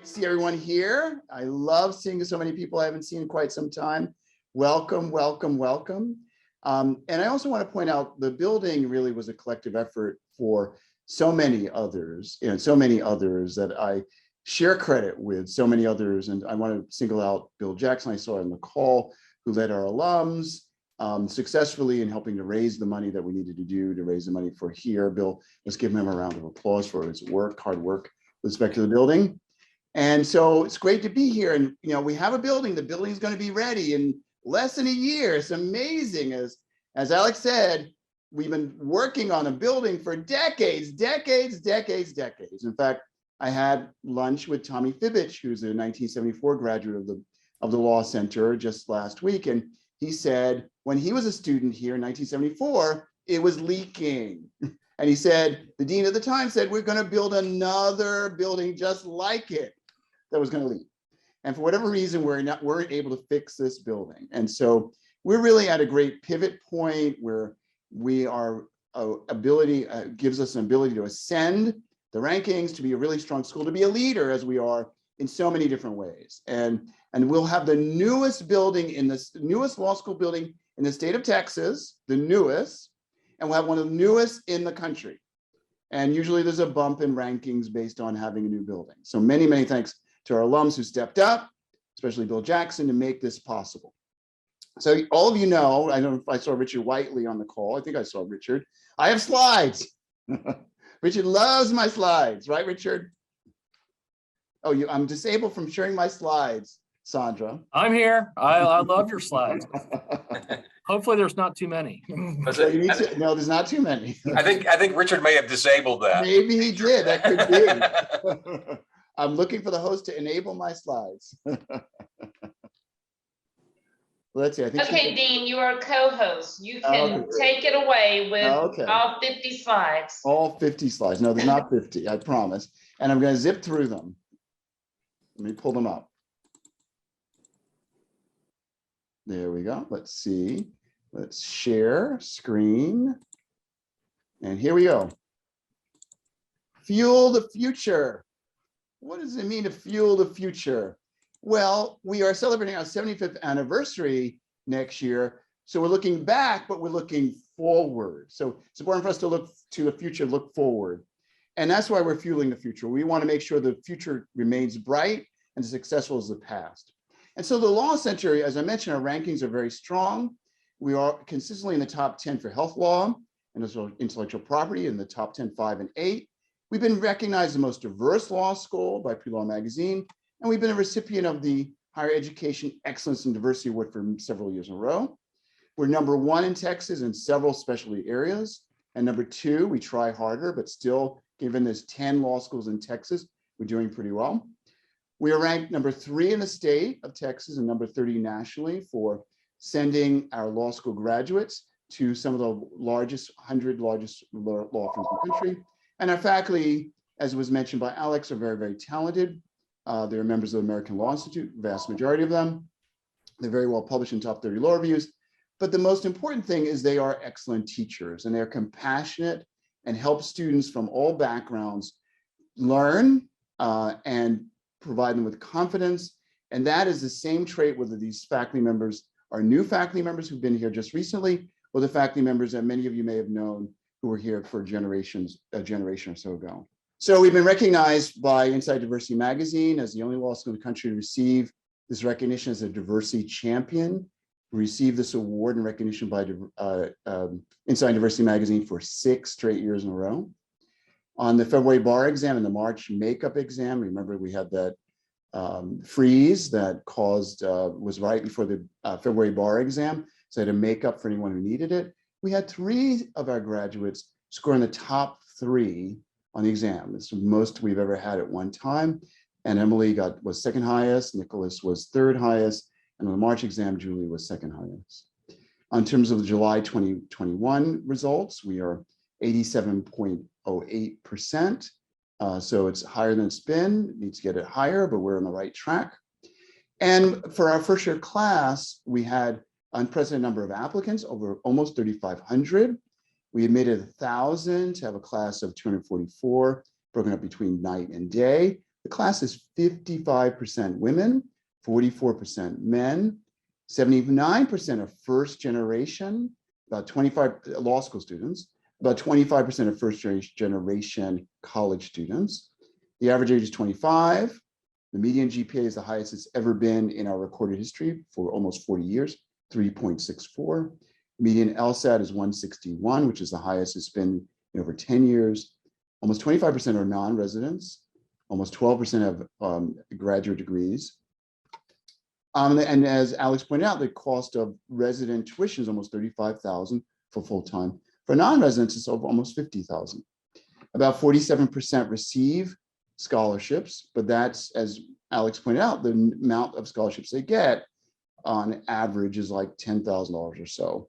See everyone here. I love seeing so many people I haven't seen in quite some time. Welcome, welcome, welcome. And I also want to point out the building really was a collective effort for so many others, so many others that I share credit with, so many others. And I want to single out Bill Jackson, I saw on the call, who led our alums successfully in helping to raise the money that we needed to do to raise the money for here. Bill, let's give him a round of applause for his work, hard work with respect to the building. And so it's great to be here. And, we have a building. The building is going to be ready in less than a year. It's amazing. As Alex said, we've been working on a building for decades. In fact, I had lunch with Tommy Fibbich, who's a 1974 graduate of the Law Center just last week. And he said, when he was a student here in 1974, it was leaking. And he said, the dean at the time said, we're going to build another building just like it that was going to leak. And for whatever reason, we're able to fix this building. And so we're really at a great pivot point where we are gives us an ability to ascend the rankings, to be a really strong school, to be a leader as we are in so many different ways. And we'll have the newest building newest law school building in the state of Texas, the newest, and we'll have one of the newest in the country. And usually there's a bump in rankings based on having a new building. So many, many thanks to our alums who stepped up, especially Bill Jackson, to make this possible. So all of you know, I don't know if I saw Richard Whiteley on the call. I think I saw Richard. I have slides. Richard loves my slides, right, Richard? Oh, I'm disabled from sharing my slides, Sandra. I'm here. I love your slides. Hopefully there's not too many. No, there's not too many. I think Richard may have disabled that. Maybe he did. That could be. I'm looking for the host to enable my slides. Let's see. I think okay, Dean, you are a co-host. You can take it away with all 50 slides. All 50 slides. No, there's not 50, I promise. And I'm going to zip through them. Let me pull them up. There we go. Let's see. Let's share screen. And here we go. Fuel the future. What does it mean to fuel the future? Well, we are celebrating our 75th anniversary next year. So we're looking back, but we're looking forward. So it's important for us to look to the future, look forward. And that's why we're fueling the future. We want to make sure the future remains bright and as successful as the past. And so the Law Center, as I mentioned, our rankings are very strong. We are consistently in the top 10 for health law and also intellectual property in the top 10, 5, and 8. We've been recognized as the most diverse law school by Pre-Law Magazine, and we've been a recipient of the Higher Education Excellence and Diversity Award for several years in a row. We're #1 in Texas in several specialty areas. And #2, we try harder, but still, given there's 10 law schools in Texas, we're doing pretty well. We are ranked #3 in the state of Texas and #30 nationally for sending our law school graduates to some of the 100 largest law firms in the country. And our faculty, as was mentioned by Alex, are very, very talented. They're members of the American Law Institute, the vast majority of them. They're very well published in top 30 law reviews. But the most important thing is they are excellent teachers, and they're compassionate and help students from all backgrounds learn and provide them with confidence. And that is the same trait whether these faculty members are new faculty members who've been here just recently, or the faculty members that many of you may have known who were here for a generation or so ago. So we've been recognized by Inside Diversity Magazine as the only law school in the country to receive this recognition as a diversity champion. We received this award in recognition by Inside Diversity Magazine for 6 straight years in a row. On the February bar exam and the March makeup exam, remember we had that freeze that was right before the February bar exam. So I had a makeup for anyone who needed it. We had 3 of our graduates score in the top 3 on the exam. It's the most we've ever had at one time. And Emily was second highest, Nicholas was third highest, and on the March exam, Julie was second highest. In terms of the July 2021 results, we are 87.08%. So it's higher than it's been, needs to get it higher, but we're on the right track. And for our first year class, we had unprecedented number of applicants, over almost 3,500. We admitted 1,000 to have a class of 244, broken up between night and day. The class is 55% women, 44% men, 79% of first generation, about 25 law school students, about 25% of first generation college students. The average age is 25. The median GPA is the highest it's ever been in our recorded history for almost 40 years, 3.64. Median LSAT is 161, which is the highest it's been in over 10 years. Almost 25% are non-residents. Almost 12% have graduate degrees. And as Alex pointed out, the cost of resident tuition is almost $35,000 for full-time. For non-residents, it's almost $50,000. About 47% receive scholarships, but that's, as Alex pointed out, the amount of scholarships they get on average is like $10,000 or so.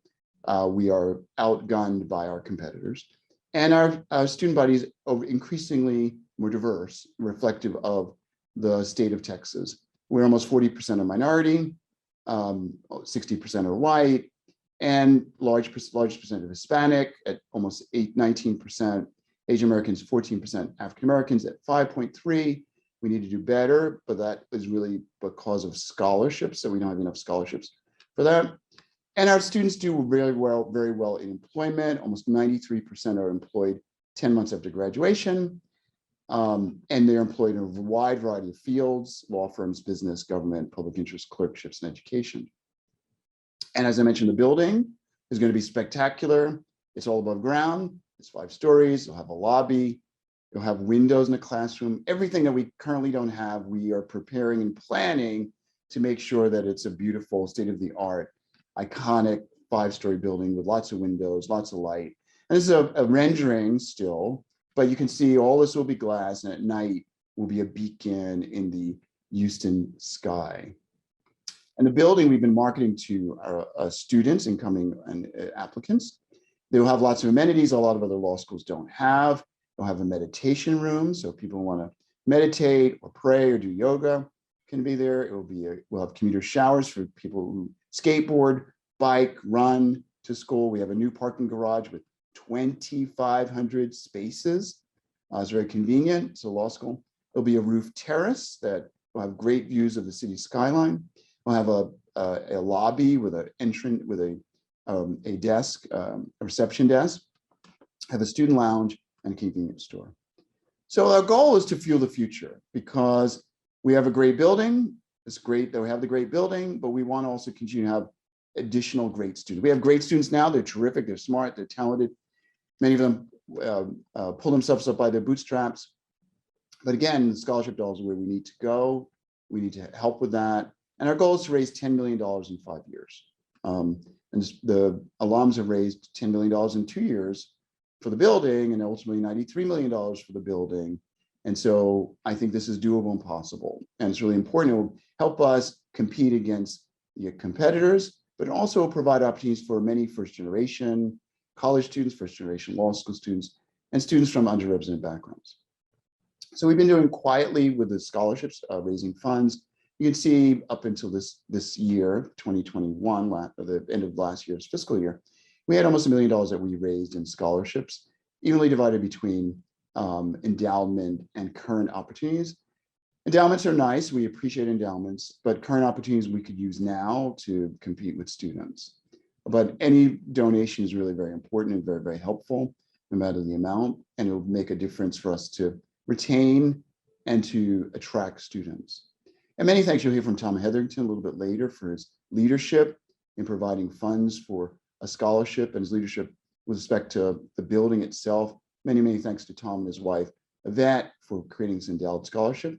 We are outgunned by our competitors. And our student body is increasingly more diverse, reflective of the state of Texas. We're almost 40% are minority, 60% are white, and large percent of Hispanic at almost 19%, Asian Americans 14%, African Americans at 5.3. We need to do better, but that is really because of scholarships. So we don't have enough scholarships for that. And our students do very well in employment. Almost 93% are employed 10 months after graduation. And they're employed in a wide variety of fields: law firms, business, government, public interest, clerkships, and education. And as I mentioned, the building is going to be spectacular. It's all above ground. It's 5 stories. You'll have a lobby. You'll have windows in the classroom. Everything that we currently don't have, we are preparing and planning to make sure that it's a beautiful, state-of-the-art, iconic 5-story building with lots of windows, lots of light. And this is a rendering still, but you can see all this will be glass, and at night will be a beacon in the Houston sky. And the building we've been marketing to our students, incoming and applicants. They will have lots of amenities a lot of other law schools don't have. They'll have a meditation room, so people who want to meditate or pray or do yoga can be there. We'll have commuter showers for people who skateboard, bike, run to school. We have a new parking garage with 2,500 spaces. It's very convenient. It's a law school. There'll be a roof terrace that will have great views of the city skyline. We'll have a lobby with an entrance, with a desk, a reception desk, have a student lounge, and a convenience store. So our goal is to fuel the future, because we have a great building. It's great that we have the great building, but we want to also continue to have additional great students. We have great students now. They're terrific. They're smart. They're talented. Many of them pull themselves up by their bootstraps. But again, the scholarship dollars are where we need to go. We need to help with that. And our goal is to raise $10 million in 5 years. And the alums have raised $10 million in 2 years for the building, and ultimately $93 million for the building. And so I think this is doable and possible. And it's really important. It will help us compete against the competitors, but also provide opportunities for many first-generation college students, first-generation law school students, and students from underrepresented backgrounds. So we've been doing quietly with the scholarships, raising funds. You can see up until this year, 2021, the end of last year's fiscal year, we had almost $1 million that we raised in scholarships, evenly divided between endowment and current opportunities. Endowments are nice. We appreciate endowments, but current opportunities we could use now to compete with students. But any donation is really very important and very, very helpful, no matter the amount, and it will make a difference for us to retain and to attract students. And many thanks. You'll hear from Tom Hetherington a little bit later for his leadership in providing funds for a scholarship, and his leadership with respect to the building itself. Many, many thanks to Tom and his wife, Yvette, for creating this endowed scholarship.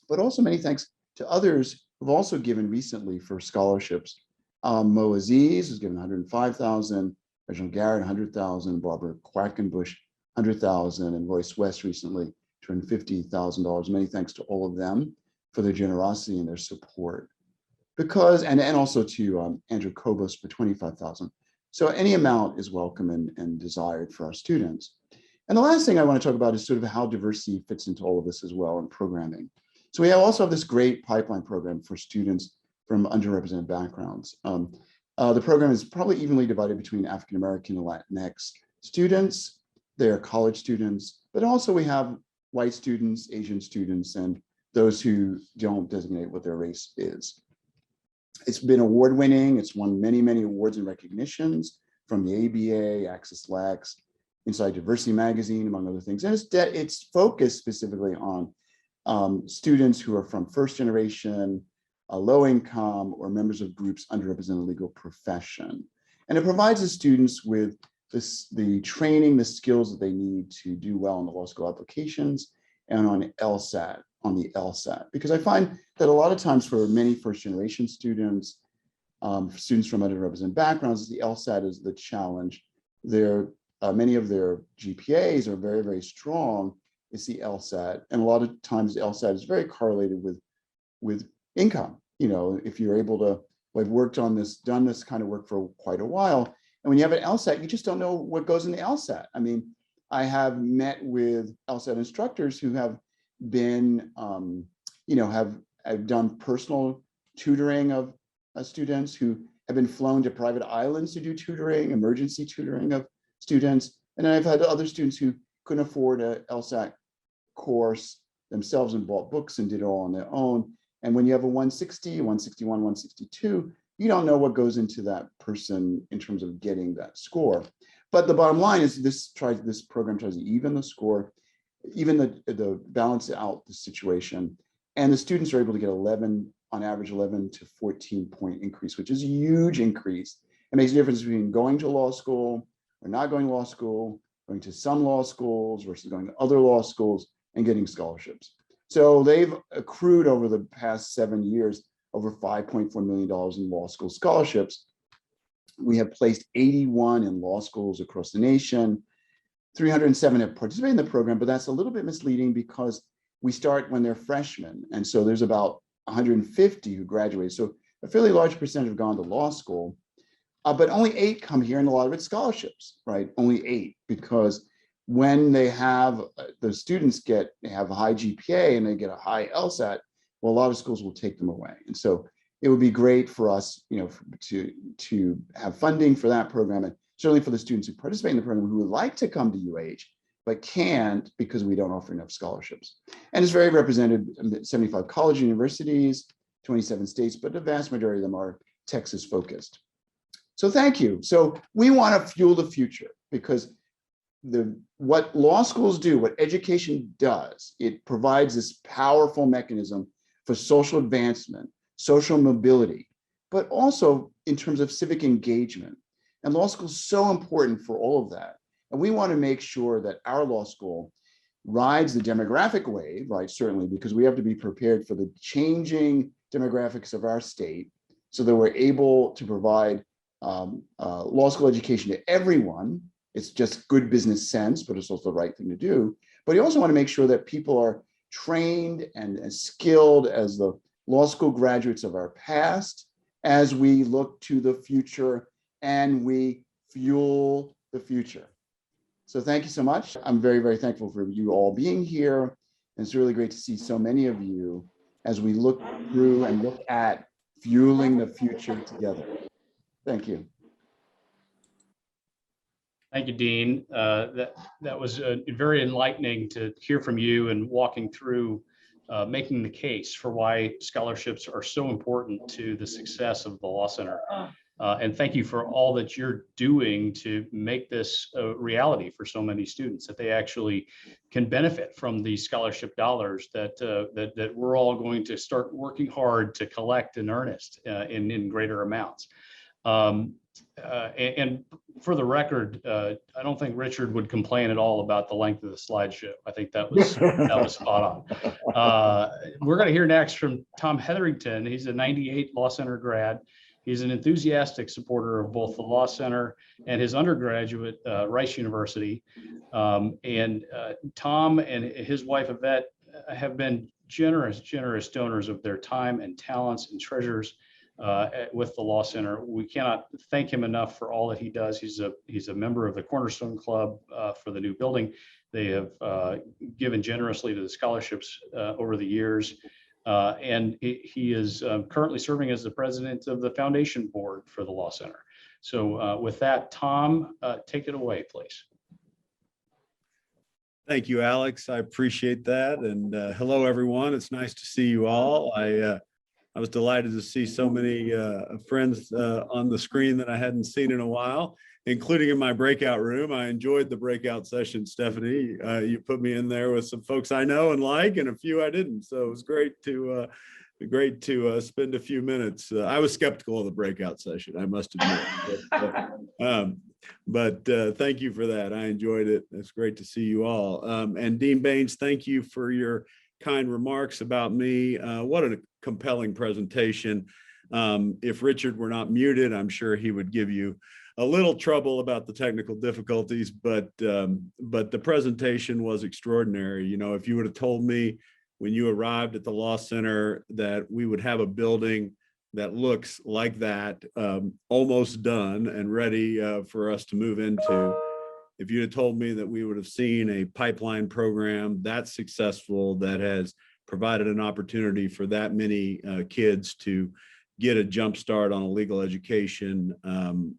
But also many thanks to others who've also given recently for scholarships. Mo Aziz has given $105,000, Reginald Garrett $100,000, Barbara Quackenbush $100,000, and Royce West recently $250,000. Many thanks to all of them for their generosity and their support. Because, and also to Andrew Kobus for $25,000. So any amount is welcome and desired for our students. And the last thing I want to talk about is sort of how diversity fits into all of this as well in programming. So we also have this great pipeline program for students from underrepresented backgrounds. The program is probably evenly divided between African American and Latinx students. They're college students, but also we have white students, Asian students, and those who don't designate what their race is. It's been award-winning. It's won many, many awards and recognitions from the ABA, Access Lex, Inside Diversity Magazine, among other things. And it's focused specifically on students who are from first generation, low income, or members of groups underrepresented legal profession. And it provides the students with the training, the skills that they need to do well in the law school applications and on the LSAT. Because I find that a lot of times for many first generation students, students from underrepresented backgrounds, the LSAT is the challenge. Many of their GPAs are very, very strong. It's the LSAT, and a lot of times the LSAT is very correlated with income. You know, if you're able to, I've worked on this, done this kind of work for quite a while, and when you have an LSAT, you just don't know what goes in the LSAT. I mean, I have met with LSAT instructors who have been, have done personal tutoring of students, who have been flown to private islands to do tutoring, emergency tutoring of students. And then I've had other students who couldn't afford a LSAT course themselves and bought books and did it all on their own. And when you have a 160, 161, 162, you don't know what goes into that person in terms of getting that score. But the bottom line is this program tries to even the score, even the balance out the situation. And the students are able to get on average 11 to 14 point increase, which is a huge increase. It makes a difference between going to law school or not going to law school, going to some law schools versus going to other law schools and getting scholarships. So they've accrued over the past 7 years over $5.4 million in law school scholarships. We have placed 81 in law schools across the nation. 307 have participated in the program, but that's a little bit misleading because we start when they're freshmen. And so there's about 150 who graduate. So a fairly large percentage have gone to law school, but only 8 come here, and a lot of it's scholarships, right? Only 8, because when they have, the students have a high GPA and they get a high LSAT, well, a lot of schools will take them away. And so it would be great for us, to have funding for that program, and certainly for the students who participate in the program who would like to come to UH, but can't because we don't offer enough scholarships. And it's very represented in 75 college universities, 27 states, but the vast majority of them are Texas focused. So thank you. So we want to fuel the future, because what law schools do, what education does, it provides this powerful mechanism for social advancement, social mobility, but also in terms of civic engagement. And law school is so important for all of that. And we want to make sure that our law school rides the demographic wave, right? Certainly, because we have to be prepared for the changing demographics of our state, so that we're able to provide law school education to everyone. It's just good business sense, but it's also the right thing to do. But you also want to make sure that people are trained and skilled as the law school graduates of our past, as we look to the future and we fuel the future. So thank you so much. I'm very, very thankful for you all being here. And it's really great to see so many of you as we look through and look at fueling the future together. Thank you. Thank you, Dean. That was very enlightening to hear from you, and walking through making the case for why scholarships are so important to the success of the Law Center. And thank you for all that you're doing to make this a reality for so many students, that they actually can benefit from these scholarship dollars that we're all going to start working hard to collect in earnest in greater amounts. And for the record, I don't think Richard would complain at all about the length of the slideshow. I think that was spot on. We're going to hear next from Tom Hetherington. He's a '98 Law Center grad. He's an enthusiastic supporter of both the Law Center and his undergraduate, Rice University. And Tom and his wife, Yvette, have been generous donors of their time and talents and treasures with the Law Center. We cannot thank him enough for all that he does. He's a member of the Cornerstone Club for the new building. They have given generously to the scholarships over the years. And he is currently serving as the president of the foundation board for the Law Center. So with that, Tom, take it away, please. Thank you, Alex. I appreciate that. And hello, everyone. It's nice to see you all. I was delighted to see so many friends on the screen that I hadn't seen in a while, including in my breakout room. I enjoyed the breakout session, Stephanie. You put me in there with some folks I know and like, and a few I didn't. So it was great to spend a few minutes. I was skeptical of the breakout session, I must admit. But thank you for that. I enjoyed it. It's great to see you all. And Dean Baynes, thank you for your kind remarks about me. What a compelling presentation. If Richard were not muted, I'm sure he would give you a little trouble about the technical difficulties, but the presentation was extraordinary. You know, if you would have told me when you arrived at the Law Center that we would have a building that looks like that, almost done and ready for us to move into. If you had told me that we would have seen a pipeline program that's successful, that has provided an opportunity for that many kids to get a jump start on a legal education,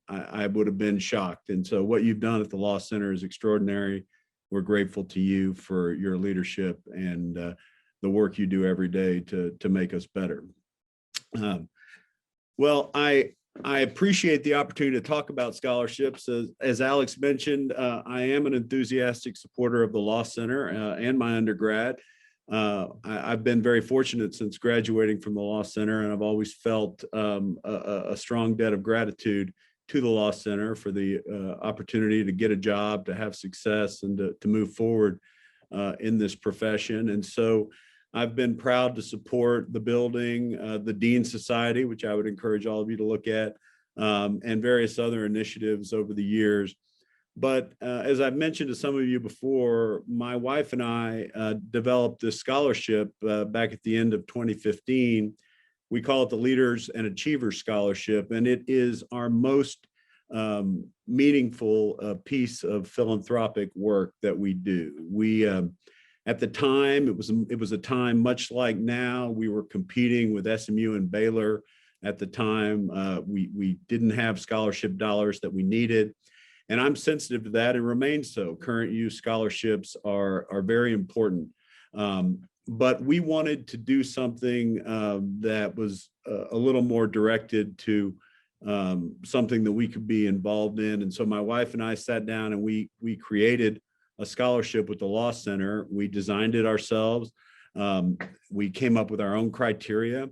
I would have been shocked. And so what you've done at the Law Center is extraordinary. We're grateful to you for your leadership and the work you do every day to make us better. Well, I appreciate the opportunity to talk about scholarships. As Alex mentioned, I am an enthusiastic supporter of the Law Center and my undergrad. I've been very fortunate since graduating from the Law Center, and I've always felt a strong debt of gratitude to the Law Center for the opportunity to get a job, to have success, and to move forward in this profession. And so I've been proud to support the building, the Dean Society, which I would encourage all of you to look at, and various other initiatives over the years. But as I've mentioned to some of you before, my wife and I developed this scholarship back at the end of 2015. We call it the Leaders and Achievers Scholarship, and it is our most meaningful piece of philanthropic work that we do. We at the time, it was a time much like now. We were competing with SMU and Baylor at the time. We didn't have scholarship dollars that we needed. And I'm sensitive to that and remain so. Current use scholarships are very important. But we wanted to do something that was a little more directed to something that we could be involved in. And so my wife and I sat down and we created a scholarship with the Law Center. We designed it ourselves. We came up with our own criteria.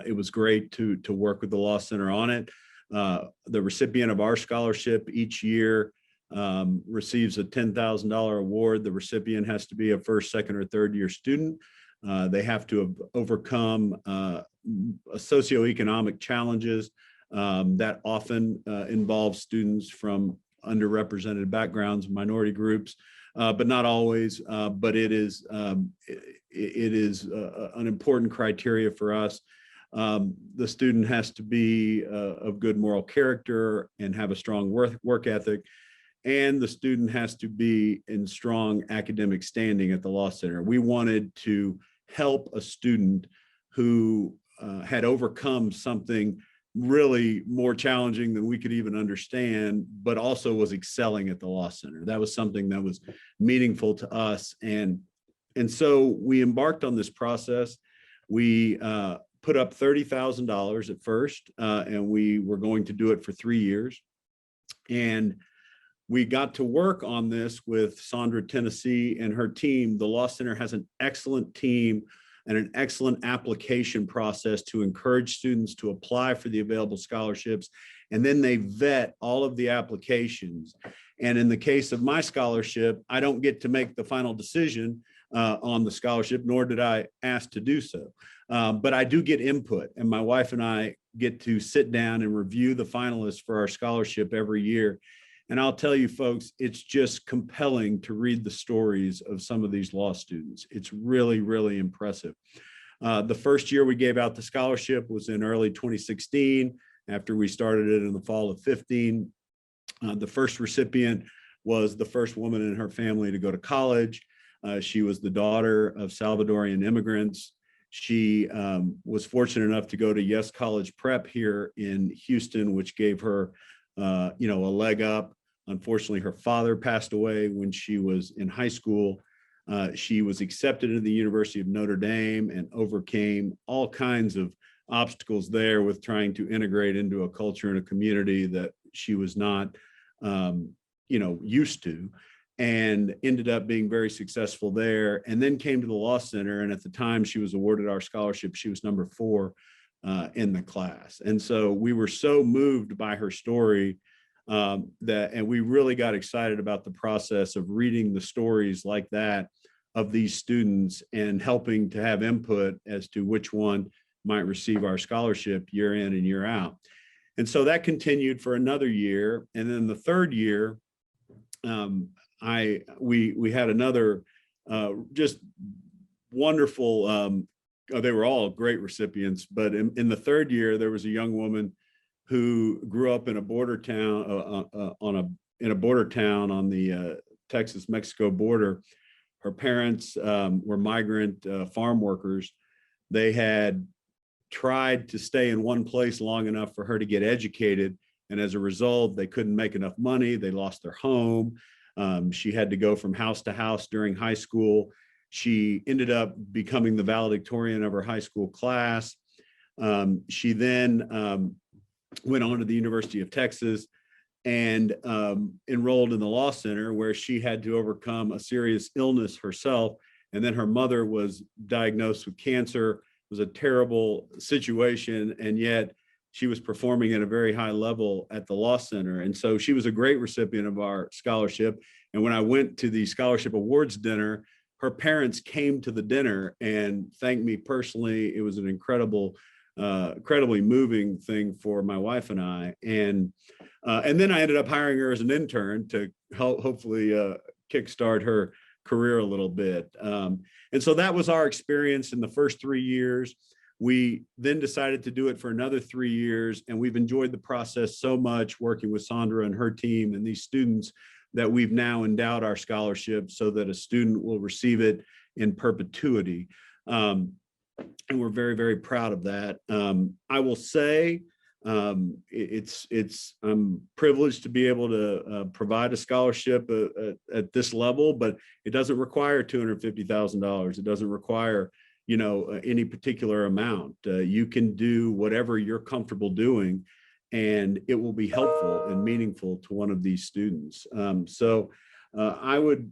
It was great to work with the Law Center on it. The recipient of our scholarship each year receives a $10,000 award. The recipient has to be a first, second, or third year student. They have to have overcome socioeconomic challenges that often involve students from underrepresented backgrounds, minority groups, but not always. But it is an important criteria for us. The student has to be of good moral character and have a strong work ethic, and the student has to be in strong academic standing at the Law Center. We wanted to help a student who had overcome something really more challenging than we could even understand, but also was excelling at the Law Center. That was something that was meaningful to us. And so we embarked on this process. We put up $30,000 at first, and we were going to do it for 3 years. And we got to work on this with Sandra Tennessee and her team. The Law Center has an excellent team and an excellent application process to encourage students to apply for the available scholarships. And then they vet all of the applications. And in the case of my scholarship, I don't get to make the final decision on the scholarship, nor did I ask to do so. But I do get input, and my wife and I get to sit down and review the finalists for our scholarship every year. And I'll tell you folks, it's just compelling to read the stories of some of these law students. It's really, really impressive. The first year we gave out the scholarship was in early 2016, after we started it in the fall of 15. The first recipient was the first woman in her family to go to college. She was the daughter of Salvadorian immigrants. She was fortunate enough to go to Yes College Prep here in Houston, which gave her a leg up Unfortunately, her father passed away when she was in high school. She was accepted into the University of Notre Dame and overcame all kinds of obstacles there with trying to integrate into a culture and a community that she was not, used to, and ended up being very successful there, and then came to the Law Center. And at the time she was awarded our scholarship, she was number 4 in the class. And so we were so moved by her story and we really got excited about the process of reading the stories like that of these students and helping to have input as to which one might receive our scholarship year in and year out. And so that continued for another year. And then the third year, we had another just wonderful, they were all great recipients, but in the third year, there was a young woman who grew up in a border town in a border town on the Texas-Mexico border. Her parents were migrant farm workers. They had tried to stay in one place long enough for her to get educated, and as a result, they couldn't make enough money. They lost their home. She had to go from house to house during high school. She ended up becoming the valedictorian of her high school class. She then went on to the University of Texas and enrolled in the Law Center, where she had to overcome a serious illness herself. And then her mother was diagnosed with cancer. It was a terrible situation, and yet she was performing at a very high level at the Law Center. And so she was a great recipient of our scholarship. And when I went to the scholarship awards dinner, her parents came to the dinner and thanked me personally. It was an incredibly moving thing for my wife and I. And then I ended up hiring her as an intern to hopefully kickstart her career a little bit. And so that was our experience in the first 3 years. We then decided to do it for another 3 years, and we've enjoyed the process so much working with Sandra and her team and these students that we've now endowed our scholarship so that a student will receive it in perpetuity. And we're very, very proud of that. I will say I'm privileged to be able to provide a scholarship at this level, but it doesn't require $250,000. It doesn't require any particular amount. You can do whatever you're comfortable doing, and it will be helpful and meaningful to one of these students. So I would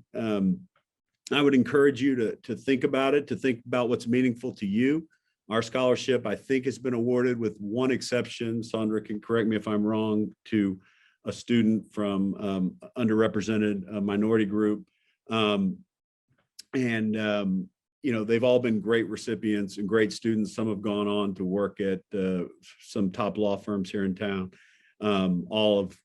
encourage you to think about it, to think about what's meaningful to you. Our scholarship, I think, has been awarded with one exception. Sandra can correct me if I'm wrong, to a student from underrepresented minority group. They've all been great recipients and great students. Some have gone on to work at some top law firms here in town. All have,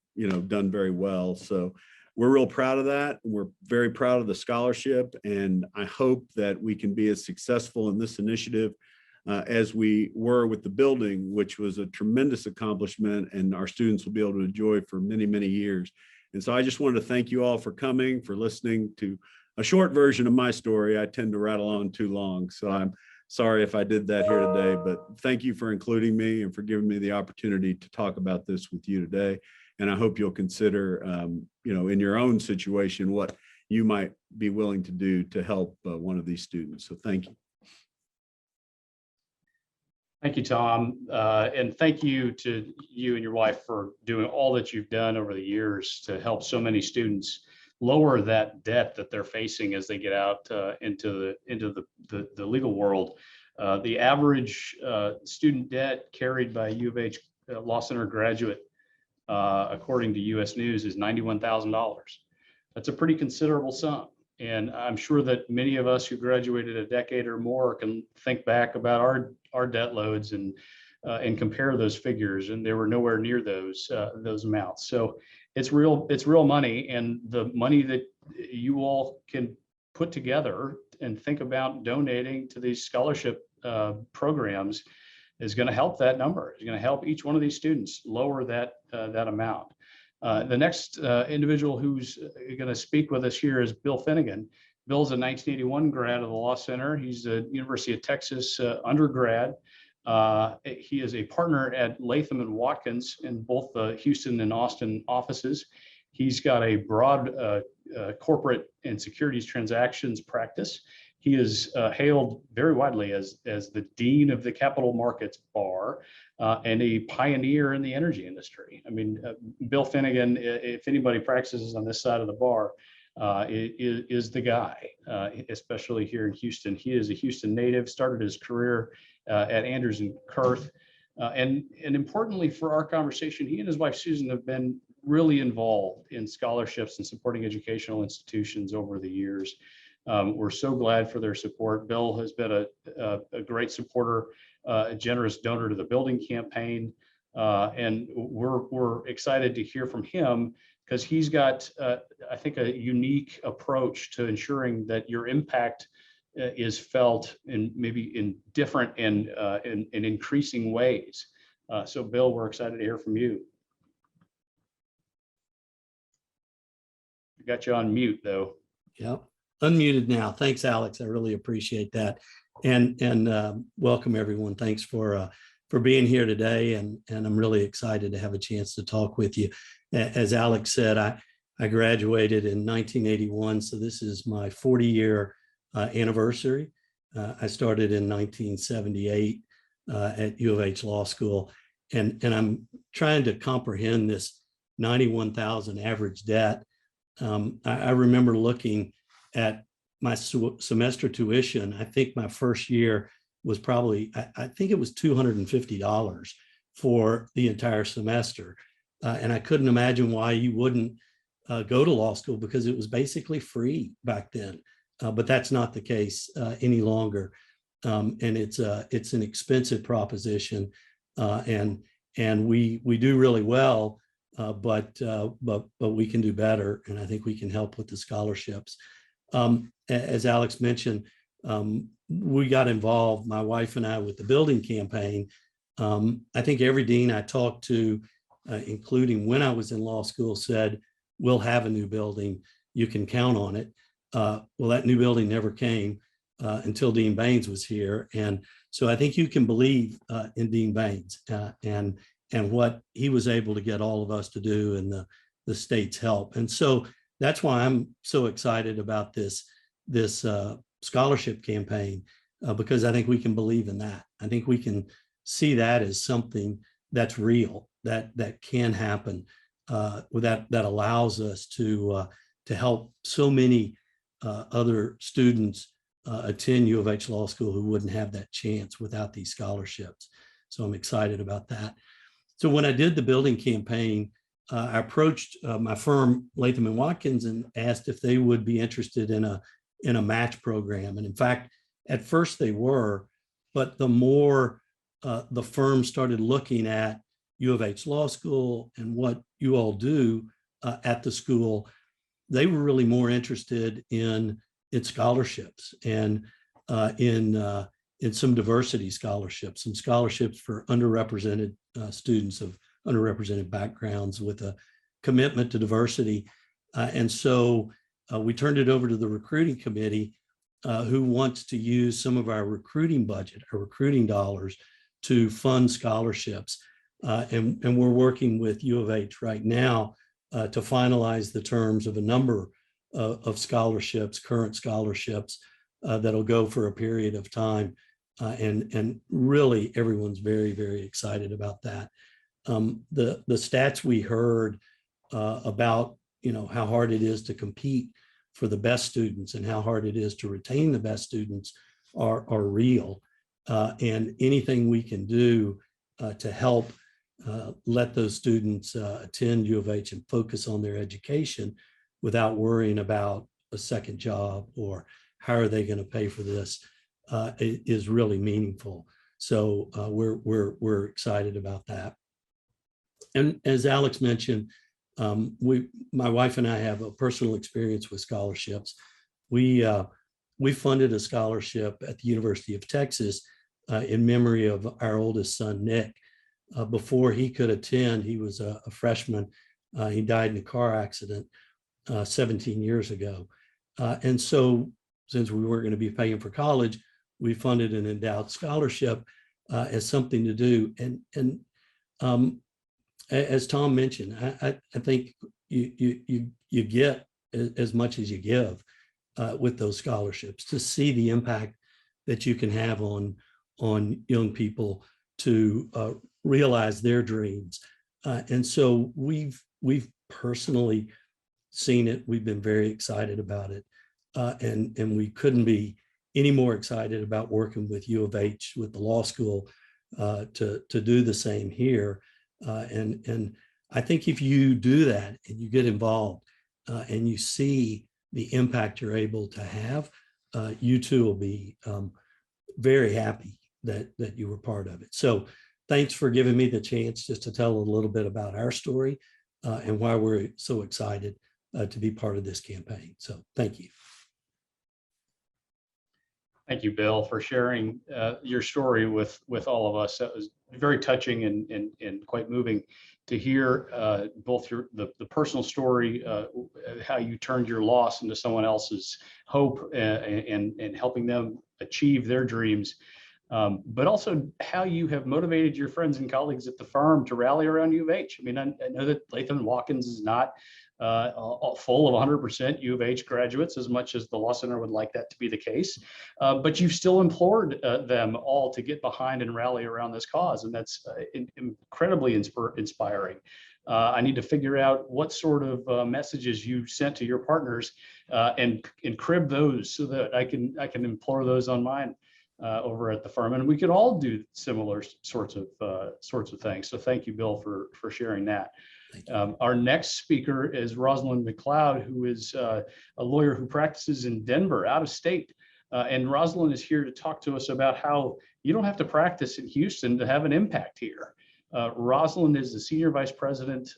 done very well. So we're real proud of that. We're very proud of the scholarship, and I hope that we can be as successful in this initiative as we were with the building, which was a tremendous accomplishment, and our students will be able to enjoy for many, many years. And so I just wanted to thank you all for coming, for listening to a short version of my story. I tend to rattle on too long, so I'm sorry if I did that here today, but thank you for including me and for giving me the opportunity to talk about this with you today. And I hope you'll consider, in your own situation, what you might be willing to do to help one of these students. So thank you. Thank you, Tom. And thank you to you and your wife for doing all that you've done over the years to help so many students lower that debt that they're facing as they get out into the legal world. The average student debt carried by U of H Law Center graduate, according to US News, is $91,000. That's a pretty considerable sum. And I'm sure that many of us who graduated a decade or more can think back about our debt loads and compare those figures, and they were nowhere near those amounts. So it's real money, and the money that you all can put together and think about donating to these scholarship programs is going to help that number. It's going to help each one of these students lower that amount. The next individual who's going to speak with us here is Bill Finnegan. Bill's a 1981 grad of the Law Center. He's a University of Texas undergrad. He is a partner at Latham & Watkins in both the Houston and Austin offices. He's got a broad corporate and securities transactions practice. He is hailed very widely as the dean of the capital markets bar and a pioneer in the energy industry. I mean, Bill Finnegan, if anybody practices on this side of the bar, is the guy, especially here in Houston. He is a Houston native, started his career at Andrews and Kurth. And importantly for our conversation, he and his wife Susan have been really involved in scholarships and supporting educational institutions over the years. We're so glad for their support. Bill has been a great supporter, a generous donor to the building campaign. And we're excited to hear from him because he's got, I think, a unique approach to ensuring that your impact is felt in maybe in different and in increasing ways. So Bill, we're excited to hear from you. I got you on mute though. Yep, unmuted now. Thanks, Alex. I really appreciate that. And welcome everyone. Thanks for being here today. And I'm really excited to have a chance to talk with you. As Alex said, I graduated in 1981. So this is my 40-year anniversary. I started in 1978 at U of H Law School. And I'm trying to comprehend this 91,000 average debt. I remember looking at my semester tuition. I think my first year was probably, I think it was $250 for the entire semester. And I couldn't imagine why you wouldn't go to law school because it was basically free back then. But that's not the case any longer. And it's an expensive proposition. And we do really well, but we can do better. And I think we can help with the scholarships. As Alex mentioned, we got involved, my wife and I, with the building campaign. I think every dean I talked to, including when I was in law school, said, we'll have a new building. You can count on it. Well, that new building never came until Dean Baynes was here. And so I think you can believe in Dean Baynes and what he was able to get all of us to do and the state's help. And so that's why I'm so excited about this scholarship campaign, because I think we can believe in that. I think we can see that as something that's real, that can happen, that allows us to help so many other students attend U of H Law School who wouldn't have that chance without these scholarships. So I'm excited about that. So when I did the building campaign, I approached my firm, Latham & Watkins, and asked if they would be interested in a match program. And in fact, at first they were, but the more the firm started looking at U of H Law School and what you all do at the school, they were really more interested in scholarships and in some diversity scholarships, some scholarships for underrepresented students of underrepresented backgrounds with a commitment to diversity. And so we turned it over to the recruiting committee, who wants to use some of our recruiting budget, our recruiting dollars, to fund scholarships. And we're working with U of H right now to finalize the terms of a number of scholarships, current scholarships, that'll go for a period of time. And really everyone's very, very excited about that. The stats we heard about, how hard it is to compete for the best students and how hard it is to retain the best students are real. And anything we can do to help let those students attend U of H and focus on their education without worrying about a second job or how are they going to pay for this is really meaningful. So we're excited about that. And as Alex mentioned, my wife and I have a personal experience with scholarships. We funded a scholarship at the University of Texas in memory of our oldest son, Nick. Before he could attend, he was a freshman. He died in a car accident 17 years ago. And so since we weren't going to be paying for college, we funded an endowed scholarship as something to do. And as Tom mentioned, I think you get as much as you give with those scholarships, to see the impact that you can have on young people to realize their dreams. And so we've personally seen it. We've been very excited about it. And we couldn't be any more excited about working with U of H, with the law school, to do the same here. And I think if you do that and you get involved and you see the impact you're able to have, you too will be very happy that you were part of it. So thanks for giving me the chance just to tell a little bit about our story and why we're so excited to be part of this campaign. So thank you. Thank you, Bill, for sharing your story with all of us. That was very touching and quite moving to hear both the personal story, how you turned your loss into someone else's hope and helping them achieve their dreams, but also how you have motivated your friends and colleagues at the firm to rally around U of H. I mean, I know that Latham & Watkins is not full of 100% U of H graduates, as much as the Law Center would like that to be the case. But you've still implored them all to get behind and rally around this cause. And that's incredibly inspiring. I need to figure out what sort of messages you sent to your partners and crib those so that I can implore those on mine over at the firm. And we could all do similar sorts of things. So thank you, Bill, for sharing that. Our next speaker is Rosalind McLeod, who is a lawyer who practices in Denver, out of state. And Rosalind is here to talk to us about how you don't have to practice in Houston to have an impact here. Rosalind is the Senior Vice President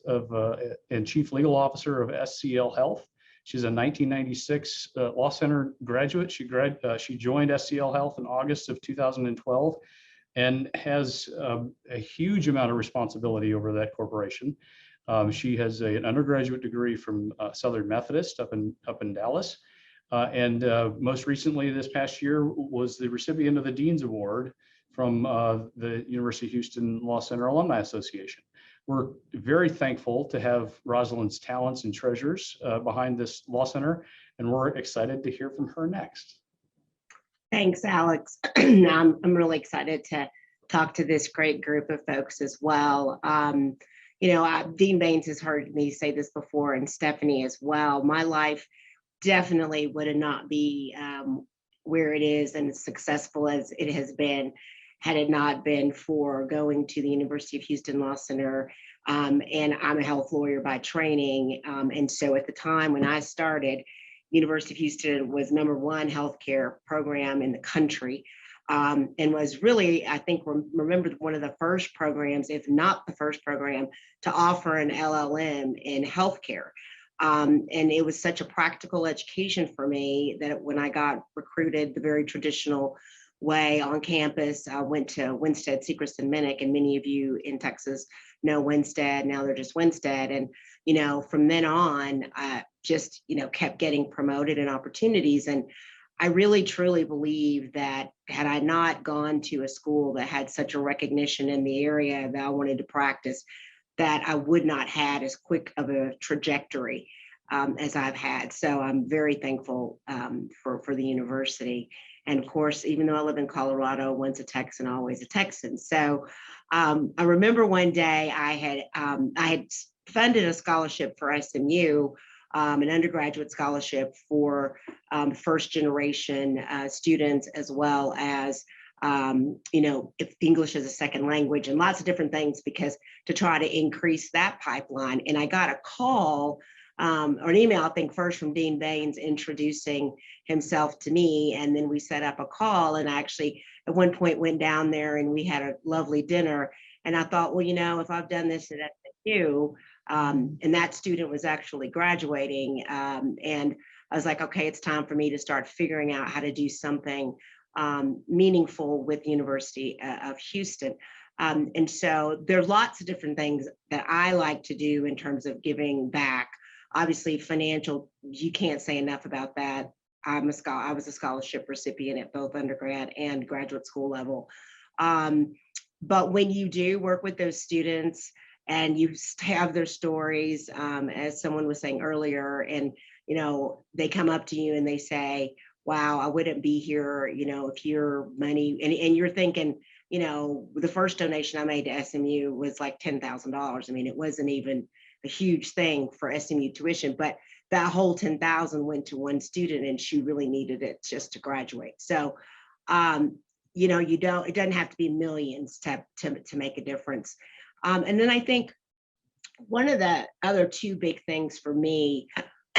and Chief Legal Officer of SCL Health. She's a 1996 Law Center graduate. She joined SCL Health in August of 2012 and has a huge amount of responsibility over that corporation. She has an undergraduate degree from Southern Methodist up in Dallas, and most recently this past year was the recipient of the Dean's Award from the University of Houston Law Center Alumni Association. We're very thankful to have Rosalind's talents and treasures behind this law center, and we're excited to hear from her next. Thanks, Alex. I'm really excited to talk to this great group of folks as well. Dean Baynes has heard me say this before, and Stephanie as well. My life definitely would not be where it is and as successful as it has been had it not been for going to the University of Houston Law Center. And I'm a health lawyer by training. And so at the time when I started, University of Houston was #1 healthcare program in the country. And was really, I think, remembered one of the first programs, if not the first program, to offer an LLM in healthcare. And it was such a practical education for me that when I got recruited the very traditional way on campus, I went to Winstead, Sechrist and Minnick, and many of you in Texas know Winstead. Now they're just Winstead. And, from then on, I just, kept getting promoted and opportunities. And I really, truly believe that had I not gone to a school that had such a recognition in the area that I wanted to practice, that I would not had as quick of a trajectory as I've had. So I'm very thankful for the university. And of course, even though I live in Colorado, once a Texan, always a Texan. So I remember one day I had funded a scholarship for SMU, an undergraduate scholarship for first generation students, as well as, if English is a second language and lots of different things, because to try to increase that pipeline. And I got a call or an email, I think first from Dean Baynes introducing himself to me. And then we set up a call, and I actually at one point went down there and we had a lovely dinner. And I thought, well, if I've done this at SMU, and that student was actually graduating, and I was like, okay, it's time for me to start figuring out how to do something meaningful with the University of Houston. And so there are lots of different things that I like to do in terms of giving back. Obviously, financial, you can't say enough about that. I was a scholarship recipient at both undergrad and graduate school level. But when you do work with those students and you have their stories, as someone was saying earlier, and, you know, they come up to you and they say, wow, I wouldn't be here, you know, if your money, and you're thinking, you know, the first donation I made to SMU was like $10,000. I mean, it wasn't even a huge thing for SMU tuition, but that whole 10,000 went to one student and she really needed it just to graduate. So, you know, it doesn't have to be millions to make a difference. And then I think one of the other two big things for me,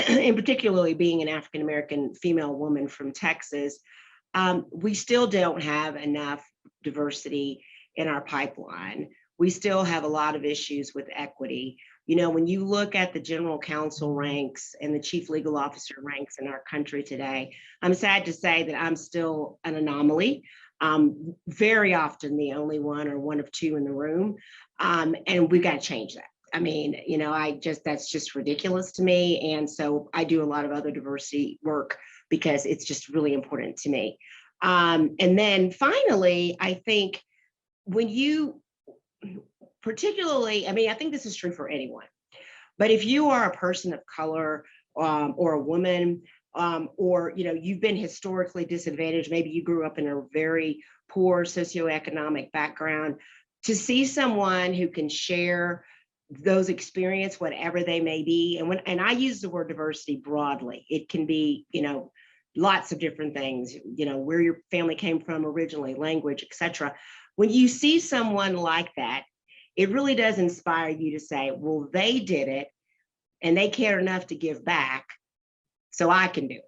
and particularly being an African-American female woman from Texas, we still don't have enough diversity in our pipeline. We still have a lot of issues with equity. You know, when you look at the general counsel ranks and the chief legal officer ranks in our country today, I'm sad to say that I'm still an anomaly. Very often the only one or one of two in the room. And we've got to change that. I mean, you know, that's just ridiculous to me. And so I do a lot of other diversity work because it's just really important to me. And then finally, I think when you particularly, I mean, I think this is true for anyone, but if you are a person of color or a woman, or, you know, you've been historically disadvantaged, maybe you grew up in a very poor socioeconomic background, to see someone who can share those experiences, whatever they may be. And I use the word diversity broadly. It can be, you know, lots of different things, you know, where your family came from originally, language, etc. When you see someone like that, it really does inspire you to say, well, they did it and they cared enough to give back, so I can do it.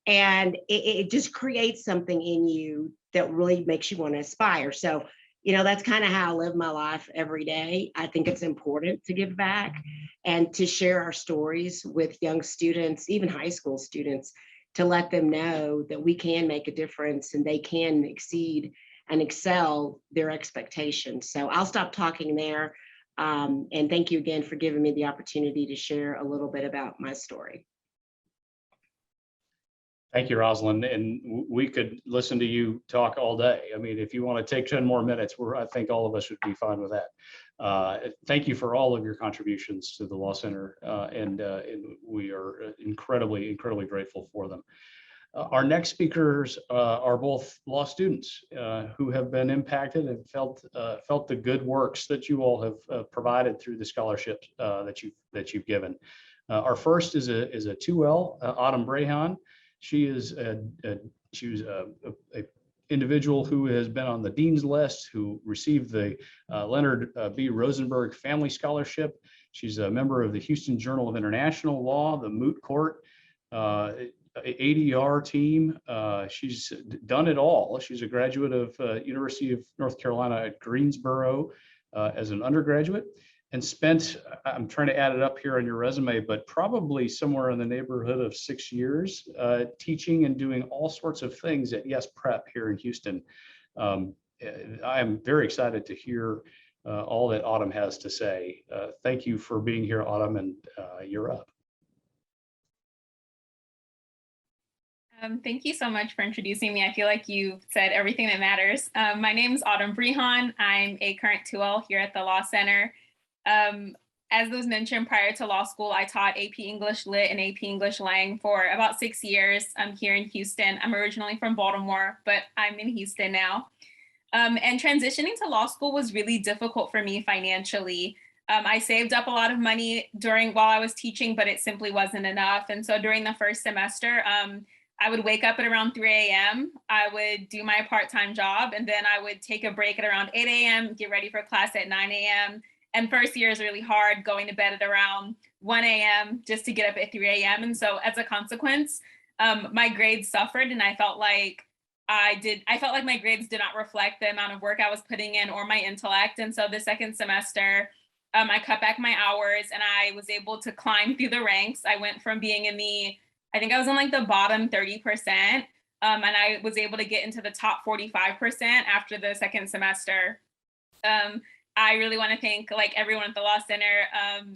And it just creates something in you that really makes you want to aspire. So, you know, that's kind of how I live my life every day. I think it's important to give back and to share our stories with young students, even high school students, to let them know that we can make a difference and they can exceed and excel their expectations. So I'll stop talking there. And thank you again for giving me the opportunity to share a little bit about my story. Thank you, Rosalind. And we could listen to you talk all day. I mean, if you want to take 10 more minutes, I think all of us should be fine with that. Thank you for all of your contributions to the Law Center, and we are incredibly, incredibly grateful for them. Our next speakers are both law students who have been impacted and felt the good works that you all have provided through the scholarships that you've given. Our first is a 2L, Autumn Brehan. She was a individual who has been on the Dean's List, who received the Leonard B. Rosenberg Family Scholarship. She's a member of the Houston Journal of International Law, the Moot Court, ADR team. She's done it all. She's a graduate of University of North Carolina at Greensboro as an undergraduate, and spent, I'm trying to add it up here on your resume, but probably somewhere in the neighborhood of 6 years teaching and doing all sorts of things at Yes Prep here in Houston. I am very excited to hear all that Autumn has to say. Thank you for being here, Autumn, and you're up. Thank you so much for introducing me. I feel like you've said everything that matters. My name is Autumn Brehan. I'm a current 2L here at the Law Center. As was mentioned, prior to law school, I taught AP English Lit and AP English Lang for about 6 years here in Houston. I'm originally from Baltimore, but I'm in Houston now. And transitioning to law school was really difficult for me financially. I saved up a lot of money while I was teaching, but it simply wasn't enough. And so during the first semester, I would wake up at around 3 a.m. I would do my part-time job, and then I would take a break at around 8 a.m., get ready for class at 9 a.m. And first year is really hard, going to bed at around 1 a.m. just to get up at 3 a.m. And so as a consequence, my grades suffered, and I felt like my grades did not reflect the amount of work I was putting in or my intellect. And so the second semester, I cut back my hours and I was able to climb through the ranks. I went from being I think I was in like the bottom 30%, and I was able to get into the top 45% after the second semester. I really want to thank everyone at the Law Center.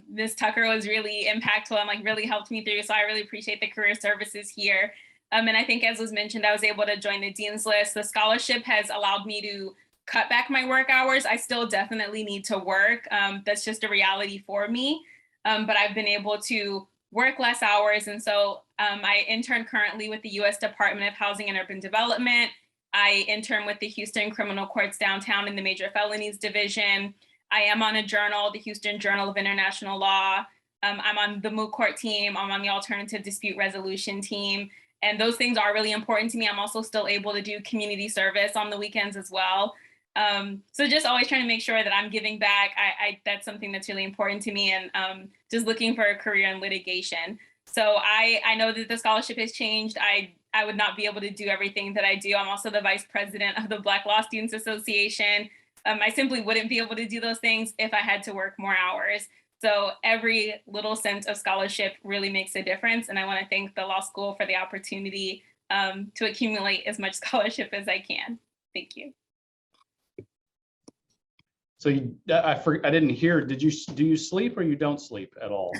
Ms. Tucker was really impactful and really helped me through. So I really appreciate the career services here. And I think, as was mentioned, I was able to join the Dean's List. The scholarship has allowed me to cut back my work hours. I still definitely need to work. That's just a reality for me. But I've been able to work less hours. And so I intern currently with the U.S. Department of Housing and Urban Development. I intern with the Houston Criminal Courts downtown in the Major Felonies Division. I am on a journal, the Houston Journal of International Law. I'm on the moot court team. I'm on the alternative dispute resolution team. And those things are really important to me. I'm also still able to do community service on the weekends as well. So just always trying to make sure that I'm giving back. That's something that's really important to me, and just looking for a career in litigation. So I know that the scholarship has changed. I would not be able to do everything that I do. I'm also the vice president of the Black Law Students Association. I simply wouldn't be able to do those things if I had to work more hours. So every little cent of scholarship really makes a difference. And I want to thank the law school for the opportunity to accumulate as much scholarship as I can. Thank you. So I didn't hear, do you sleep or you don't sleep at all?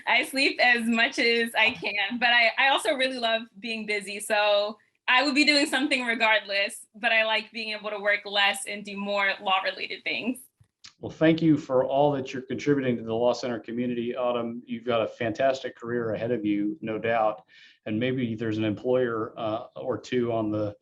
I sleep as much as I can, but I also really love being busy. So I would be doing something regardless, but I like being able to work less and do more law-related things. Well, thank you for all that you're contributing to the Law Center community, Autumn. You've got a fantastic career ahead of you, no doubt. And maybe there's an employer or two on the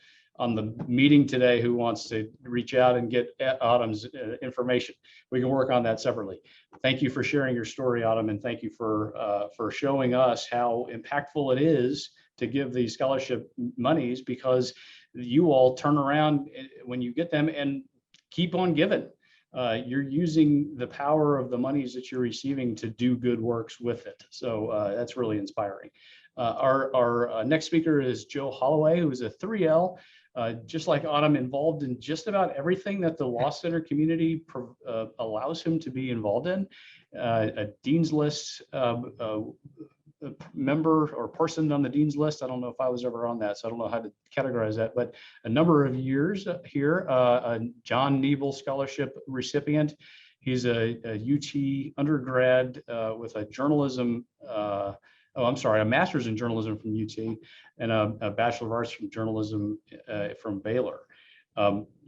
meeting today who wants to reach out and get Autumn's information. We can work on that separately. Thank you for sharing your story, Autumn, and thank you for showing us how impactful it is to give these scholarship monies, because you all turn around when you get them and keep on giving. You're using the power of the monies that you're receiving to do good works with it. So that's really inspiring. Our next speaker is Joe Holloway, who is a 3L, just like Autumn, involved in just about everything that the Law Center community allows him to be involved in. A Dean's List member or person on the Dean's List. I don't know if I was ever on that, so I don't know how to categorize that, but a number of years here, a John Nebel Scholarship recipient. He's a UT undergrad with a journalism, a master's in journalism from UT and a Bachelor of Arts from journalism from Baylor.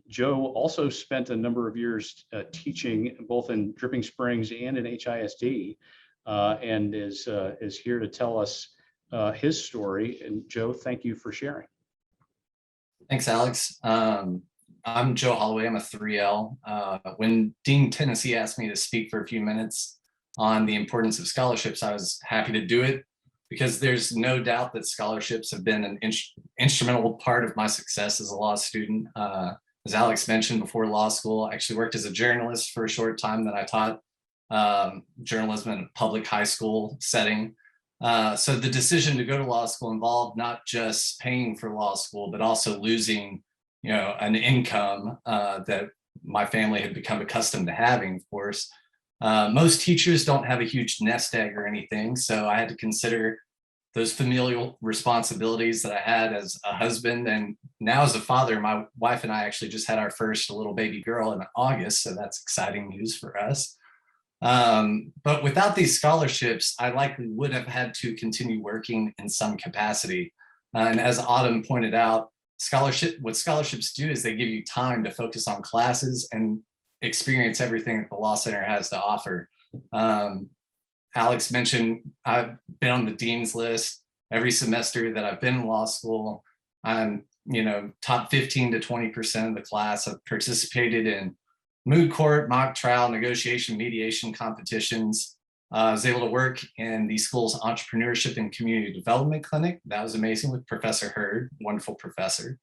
Joe also spent a number of years teaching both in Dripping Springs and in HISD, and is here to tell us his story. And Joe, thank you for sharing. Thanks, Alex. I'm Joe Holloway. I'm a 3L. When Dean Tennessee asked me to speak for a few minutes on the importance of scholarships, I was happy to do it, because there's no doubt that scholarships have been an instrumental part of my success as a law student. As Alex mentioned, before law school, I actually worked as a journalist for a short time. That I taught journalism in a public high school setting. So the decision to go to law school involved not just paying for law school, but also losing, an income that my family had become accustomed to having, of course. Most teachers don't have a huge nest egg or anything, so I had to consider those familial responsibilities that I had as a husband, and now as a father. My wife and I actually just had our first little baby girl in August, so that's exciting news for us. But without these scholarships, I likely would have had to continue working in some capacity. And as Autumn pointed out, what scholarships do is they give you time to focus on classes and experience everything that the Law Center has to offer. Alex mentioned I've been on the Dean's List every semester that I've been in law school. I'm, top 15 to 20% of the class. I've participated in moot court, mock trial, negotiation, mediation competitions. I was able to work in the school's entrepreneurship and community development clinic. That was amazing, with Professor Hurd, wonderful professor.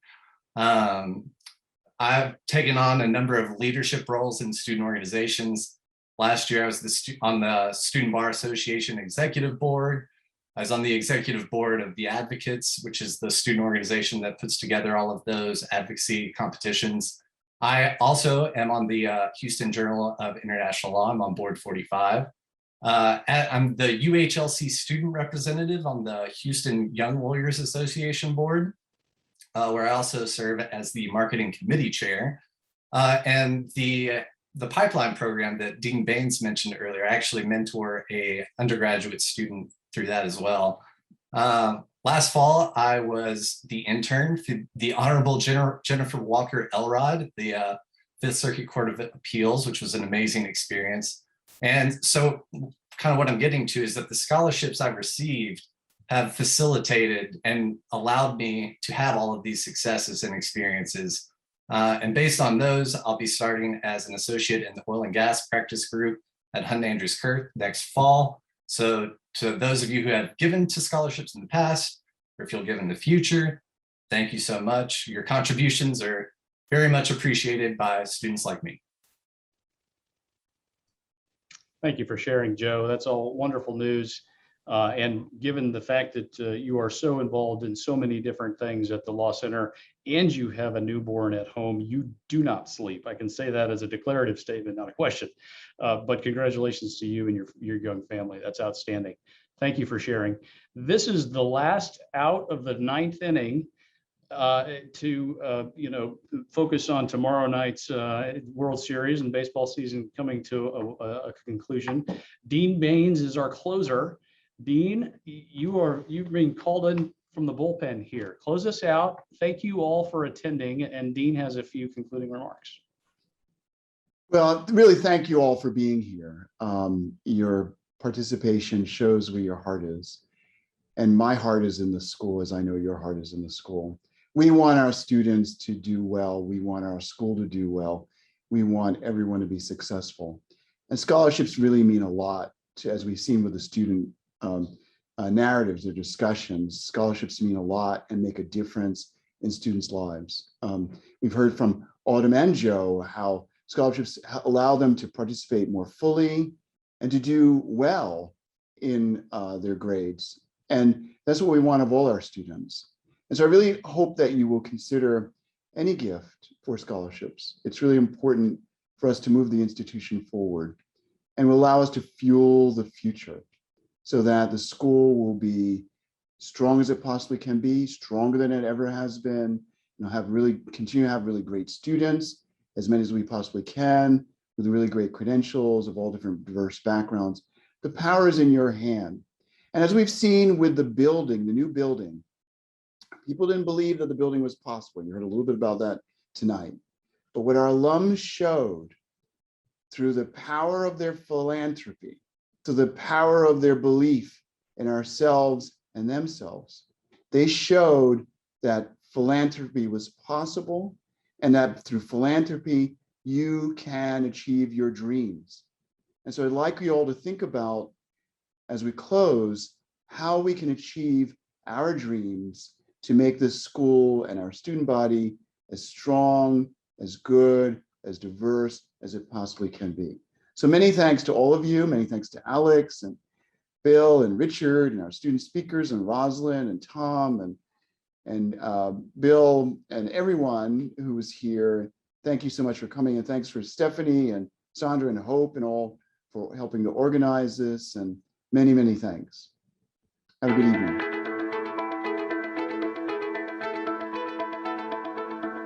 I've taken on a number of leadership roles in student organizations. Last year, I was on the Student Bar Association Executive Board. I was on the executive board of the Advocates, which is the student organization that puts together all of those advocacy competitions. I also am on the Houston Journal of International Law. I'm on Board 45. I'm the UHLC student representative on the Houston Young Lawyers Association board, where I also serve as the marketing committee chair. And the pipeline program that Dean Baynes mentioned earlier, I actually mentor a undergraduate student through that as well. Last fall, I was the intern for the Honorable Jennifer Walker Elrod, the Fifth Circuit Court of Appeals, which was an amazing experience. And so kind of what I'm getting to is that the scholarships I've received have facilitated and allowed me to have all of these successes and experiences. And based on those, I'll be starting as an associate in the oil and gas practice group at Hunt Andrews Kurth next fall. So to those of you who have given to scholarships in the past, or if you'll give in the future, thank you so much. Your contributions are very much appreciated by students like me. Thank you for sharing, Joe. That's all wonderful news. And given the fact that you are so involved in so many different things at the Law Center and you have a newborn at home, you do not sleep. I can say that as a declarative statement, not a question. But congratulations to you and your young family. That's outstanding. Thank you for sharing. This is the last out of the ninth inning to focus on tomorrow night's World Series and baseball season coming to a conclusion. Dean Baynes is our closer. Dean, you've been called in from the bullpen here. Close us out. Thank you all for attending, and Dean has a few concluding remarks. Well, really, thank you all for being here. Your participation shows where your heart is, and my heart is in the school, as I know your heart is in the school. We want our students to do well. We want our school to do well. We want everyone to be successful. And scholarships really mean a lot to, as we've seen with the student narratives or discussions. Scholarships mean a lot and make a difference in students' lives. We've heard from Autumn and Joe how scholarships allow them to participate more fully and to do well in their grades. And that's what we want of all our students. And so I really hope that you will consider any gift for scholarships. It's really important for us to move the institution forward and will allow us to fuel the future so that the school will be strong as it possibly can be, stronger than it ever has been, continue to have really great students, as many as we possibly can, with really great credentials of all different diverse backgrounds. The power is in your hand. And as we've seen with the building, the new building, people didn't believe that the building was possible. You heard a little bit about that tonight. But what our alums showed through the power of their philanthropy, through the power of their belief in ourselves and themselves, they showed that philanthropy was possible and that through philanthropy, you can achieve your dreams. And so I'd like you all to think about, as we close, how we can achieve our dreams to make this school and our student body as strong, as good, as diverse as it possibly can be. So many thanks to all of you. Many thanks to Alex and Bill and Richard and our student speakers and Rosalind and Tom and Bill and everyone who was here. Thank you so much for coming, and thanks for Stephanie and Sandra and Hope and all for helping to organize this, and many, many thanks. Have a good evening.